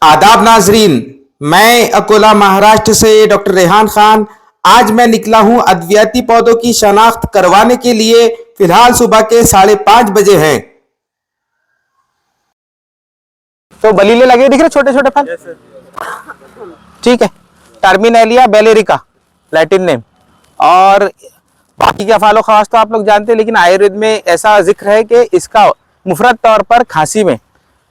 आदाब नाजरीन, मैं अकोला महाराष्ट्र से डॉक्टर रेहान खान। आज मैं निकला हूं अद्वियाती पौधों की शनाख्त करवाने के लिए। फिलहाल सुबह के 5:30 बजे हैं। तो बलीले लगे दिख रहे छोटे छोटे फल। ठीक है, टर्मिनेलिया बेलेरिका लैटिन नेम। और बाकी का फलों खास तो आप लोग जानते हैं, लेकिन आयुर्वेद में ऐसा जिक्र है कि इसका मुफरत तौर पर खांसी में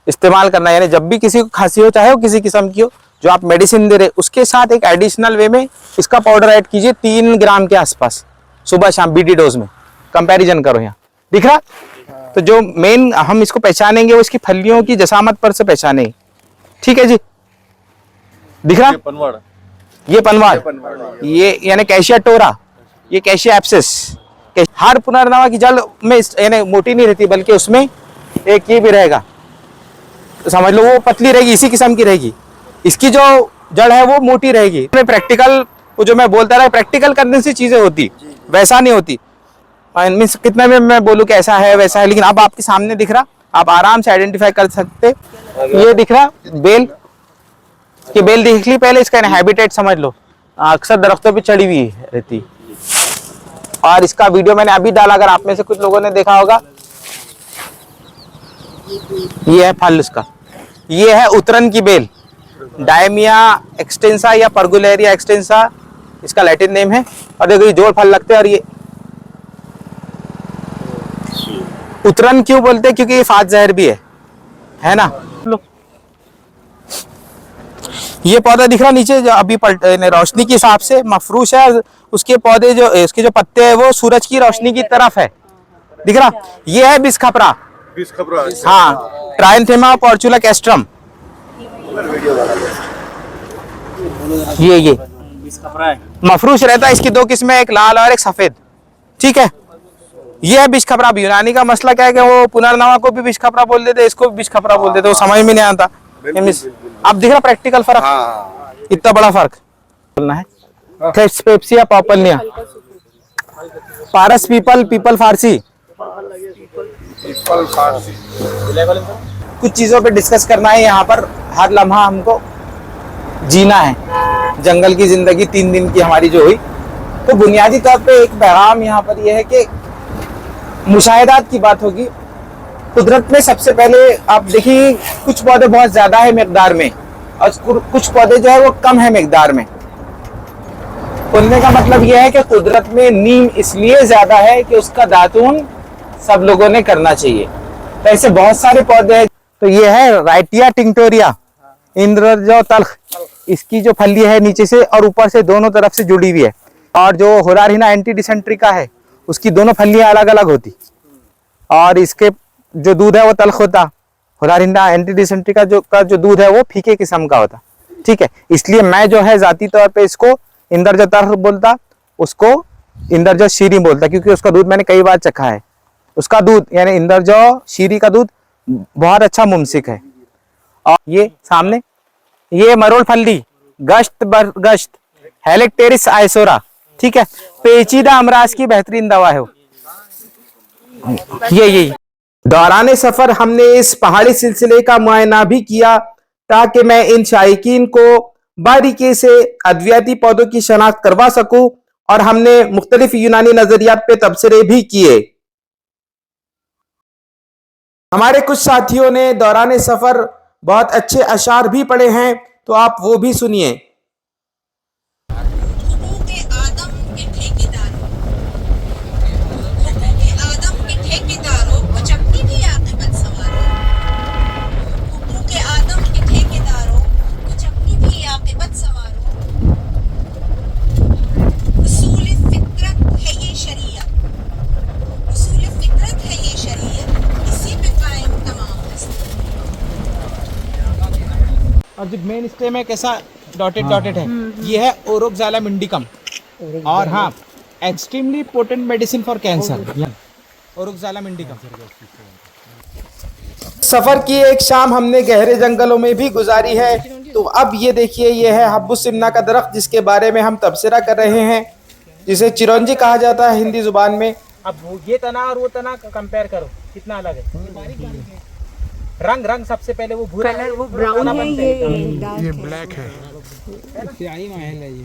इस्तेमाल करना, यानी जब भी किसी को खांसी हो, चाहे वो किसी किस्म की हो, जो आप मेडिसिन दे रहे उसके साथ एक एडिशनल वे में इसका पाउडर ऐड कीजिए 3 ग्राम के आसपास, सुबह शाम बीडी डोज में। कंपैरिजन करो, यहाँ दिख रहा। तो जो मेन हम इसको पहचानेंगे वो इसकी फलियों की जसामत पर से पहचानेंगे। ठीक है जी, दिख रहा। ये पनवाड़, ये यानी कैशिया टोरा, ये कैशिया एप्सिस। हर पुनर्नवा की जड़ में यानी मोटी नहीं रहती, बल्कि उसमें एक ये भी रहेगा, तो समझ लो वो पतली रहेगी, इसी किस्म की रहेगी। इसकी जो जड़ है वो मोटी रहेगी। प्रैक्टिकल, वो जो मैं बोलता रहा, प्रैक्टिकल करने से चीजें होती, वैसा नहीं होती। मीन्स कितना में मैं बोलूँ कि ऐसा है वैसा है, लेकिन अब आपके सामने दिख रहा, आप आराम से आइडेंटिफाई कर सकते। ये दिख रहा बेल, कि बेल दिख ली पहले, इसका हैबिटेट समझ लो, अक्सर दरख्तों पे चढ़ी हुई रहती। और इसका वीडियो मैंने अभी डाला, अगर आप में से कुछ लोगों ने देखा होगा। ये है फल इसका, ये है उतरन की बेल, डायमिया एक्सटेंसा या परगुलेरिया एक्सटेंसा इसका लैटिन नेम है। और देखो ये जोड़ फल लगते हैं। और ये उतरन क्यों बोलते हैं? क्योंकि ये फात जहर भी है ना। ये पौधा दिख रहा नीचे, जो अभी रोशनी के हिसाब से मफरूश है। उसके पौधे जो, इसके जो पत्ते हैं वो सूरज की रोशनी की तरफ है, दिख रहा। ये है बिस्खपरा, हाँ, ट्रायंथेमा पोर्चुला कैस्ट्रम। ये मफरूश रहता है। इसकी 2 किस्में, एक लाल और एक सफेद। ठीक है, ये है बिस्खपरा। यूनानी का मसला क्या है कि वो पुनर्नवा को भी बिस्खपरा बोल देते, इसको भी बिस्खपरा बोल देते, वो समझ में नहीं आता। अब दिख रहा प्रैक्टिकल फर्क, इतना बड़ा फर्क बोलना है। पेप्सिया पॉपलनिया, पारस पीपल, पीपल फारसी। कुछ चीजों पे डिस्कस करना है यहाँ पर। हर लम्हा हमको जीना है, जंगल की जिंदगी 3 दिन की हमारी जो हुई। तो बुनियादी तौर पे एक पैगाम यहाँ पर यह है कि मुशाहिदात की बात होगी। कुदरत में सबसे पहले आप देखिए, कुछ पौधे बहुत ज्यादा है मिकदार में, और कुछ पौधे जो है वो कम है मिकदार में। बोलने का मतलब यह है कि कुदरत में नीम इसलिए ज्यादा है कि उसका दातून सब लोगों ने करना चाहिए। तो ऐसे बहुत सारे पौधे हैं। तो ये है राइटिया टिंक्टोरिया, इंद्रजो तल्ख। इसकी जो फली है नीचे से और ऊपर से दोनों तरफ से जुड़ी हुई है। और जो होरारिना एंटी डिसेंट्री का है, उसकी दोनों फलियां अलग अलग होती, और इसके जो दूध है वो तल्ख होता। होरारिना एंटी डिसेंट्री का जो दूध है वो फीके किस्म का होता। ठीक है, इसलिए मैं जो है जाती तौर पे इसको इंदरजो तल्ख बोलता, उसको इंदरजो शीरी बोलता, क्योंकि उसका दूध मैंने कई बार चखा है। उसका दूध यानी इंदरजो शीरी का दूध बहुत अच्छा मुमसिक है। और ये सामने ये मरोड़ फल्ली, गश्त बरगश्त, हेलिक्टेरिस आइसोरा। ठीक है, पेचीदा अमराज की बेहतरीन दवा है वो। ये दौरान सफर हमने इस पहाड़ी सिलसिले का मुआयना भी किया, ताकि मैं इन शायकीन को बारीकी से अद्वियाती पौधों की शनाख्त करवा सकूं। और हमने मुख्तलिफ यूनानी नजरियात पे तबसरे भी किए। हमारे कुछ साथियों ने दौरान सफर बहुत अच्छे अशार भी पढ़े हैं, तो आप वो भी सुनिए। और जो मेन स्टेम है कैसा डॉटेड डॉटेड है, ये है ओरोक्सालम इंडिकम। और हाँ, extremely potent medicine for cancer, Oroxylum indicum. सफर की एक शाम हमने गहरे जंगलों में भी गुजारी है। तो अब ये देखिए, ये है हब्बुस सिमना का दरख्त, जिसके बारे में हम तबसरा कर रहे हैं, जिसे चिरौंजी कहा जाता है हिंदी जुबान में। अब ये तना और वो तना कंपेयर करो, कितना अलग है। रंग रंग सबसे पहले वो भूरा कलर वो ब्राउन है, ये डार्क ये है। ब्लैक है। स्याही महल है ये।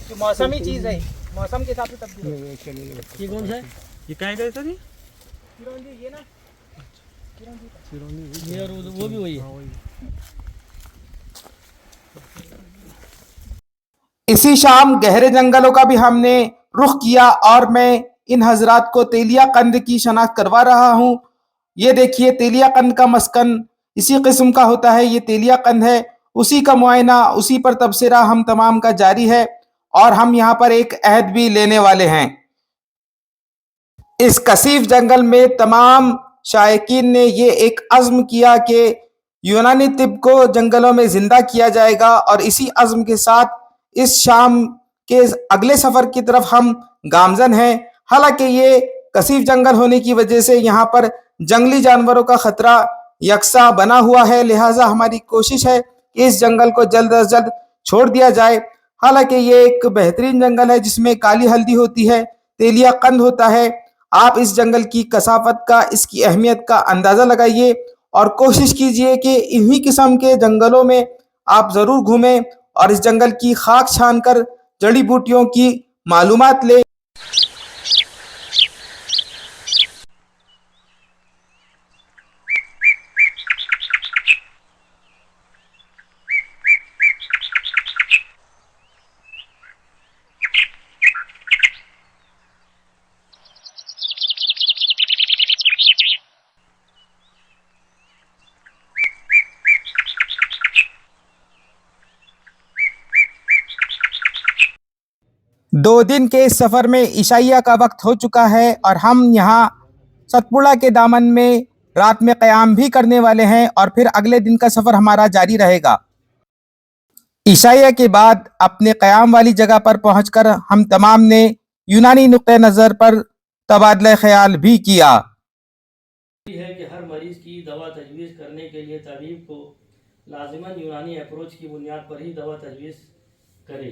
जो मौसमी चीज है, मौसम के हिसाब से तब्दील होती ये कौन सा है? ये कहाँ गए सर? है। ये ना ये और वो भी वही है। इसी शाम गहरे जंगलों का भी हमने रुख किया और मैं इन हजरात को तेलिया कंद की शनाख्त करवा रहा हूँ। ये देखिए तेलिया कंद का मस्कन इसी किस्म का होता है, ये तेलिया कंद है। उसी का मुआयना, उसी पर तबसरा हम तमाम का जारी है और हम यहाँ पर एक अहद भी लेने वाले हैं। इस कसीफ जंगल में तमाम शायकीन ने ये एक अज़्म किया कि यूनानी तिब को जंगलों में जिंदा किया जाएगा और इसी अज़्म के साथ इस शाम के अगले सफर की तरफ हम गामजन हैं। हालांकि ये कसीफ जंगल होने की वजह से यहाँ पर जंगली जानवरों का खतरा यकसा बना हुआ है, लिहाजा हमारी कोशिश है कि इस जंगल को जल्द अज जल्द छोड़ दिया जाए। हालांकि ये एक बेहतरीन जंगल है जिसमें काली हल्दी होती है, तेलिया कंद होता है। आप इस जंगल की कसाफत का, इसकी अहमियत का अंदाज़ा लगाइए और कोशिश कीजिए कि इन्हीं किस्म के जंगलों में आप ज़रूर घूमें और इस जंगल की खाक छान कर जड़ी बूटियों की मालूमात लें। दो दिन के इस सफ़र में इशाइया का वक्त हो चुका है और हम यहाँ सतपुड़ा के दामन में रात में क़याम भी करने वाले हैं और फिर अगले दिन का सफ़र हमारा जारी रहेगा। इशाइया के बाद अपने क़याम वाली जगह पर पहुंचकर हम तमाम ने यूनानी नुक्ते नज़र पर तबादला ख्याल भी किया। है कि हर मरीज की दवा तजवीज़ करने के लिए तबीब को लाजिमन यूनानी अप्रोच की बुनियाद पर ही दवा तजवीज़ करे।